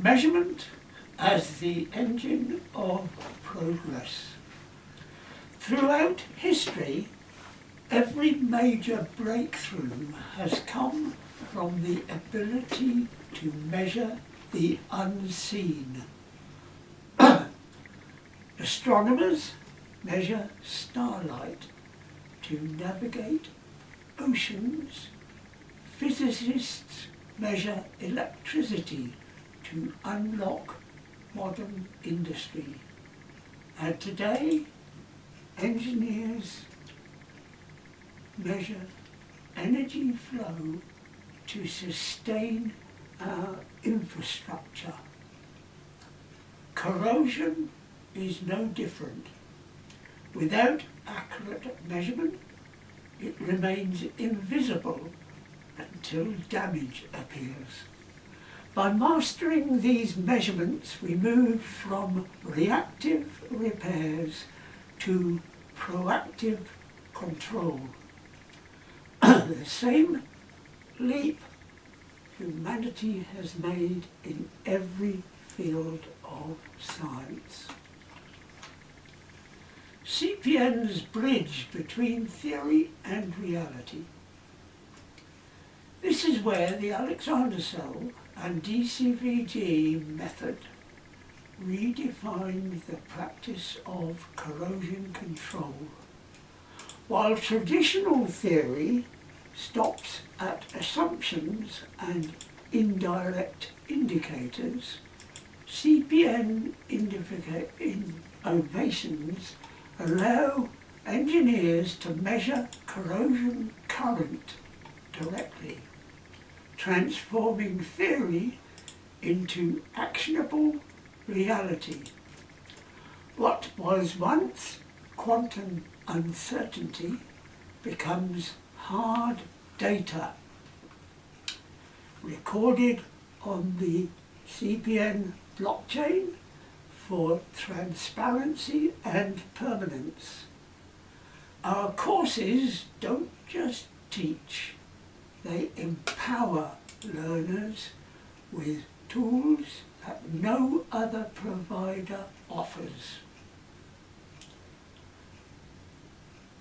Measurement as the engine of progress. Throughout history, every major breakthrough has come from the ability to measure the unseen. Astronomers measure starlight to navigate oceans. Physicists measure electricity to unlock modern industry. And today, engineers measure energy flow to sustain our infrastructure. Corrosion is no different. Without accurate measurement, it remains invisible until damage appears. By mastering these measurements, we move from reactive repairs to proactive control. The same leap humanity has made in every field of science. CPN's bridge between theory and reality. This is where the Alexander cell and DCVG method redefine the practice of corrosion control. While traditional theory stops at assumptions and indirect indicators, CPN innovations allow engineers to measure corrosion current directly, transforming theory into actionable reality. What was once quantum uncertainty becomes hard data, recorded on the CPN blockchain for transparency and permanence. Our courses don't just teach, they empower learners with tools that no other provider offers.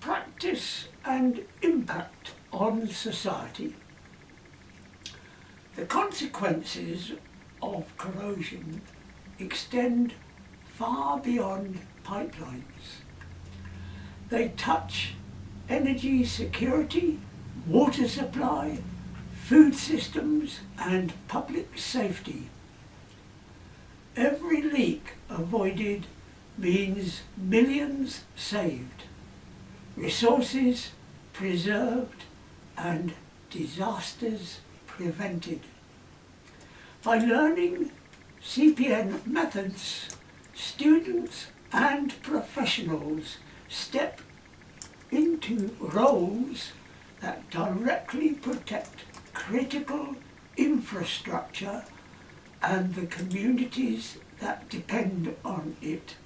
Practice and impact on society. The consequences of corrosion extend far beyond pipelines. They touch energy security, water supply, food systems, and public safety. Every leak avoided means millions saved, resources preserved, and disasters prevented. By learning CPN methods, students and professionals step into roles that directly protect critical infrastructure and the communities that depend on it.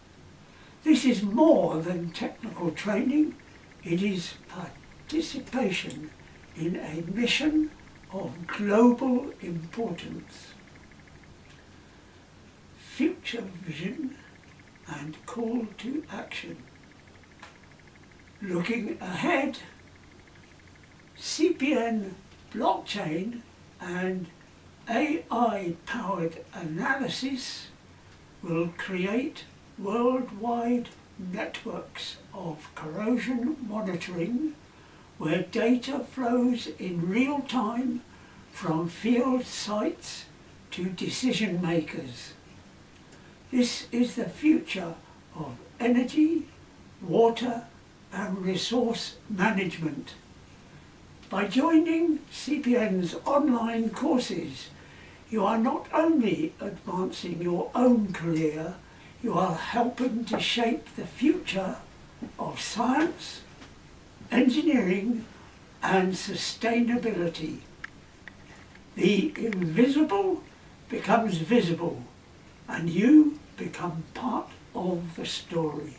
This is more than technical training, it is participation in a mission of global importance. Future vision and call to action. Looking ahead, CPN blockchain and AI-powered analysis will create worldwide networks of corrosion monitoring where data flows in real time from field sites to decision makers. This is the future of energy, water, and resource management. By joining CPN's online courses, you are not only advancing your own career, you are helping to shape the future of science, engineering, and sustainability. The invisible becomes visible, and you become part of the story.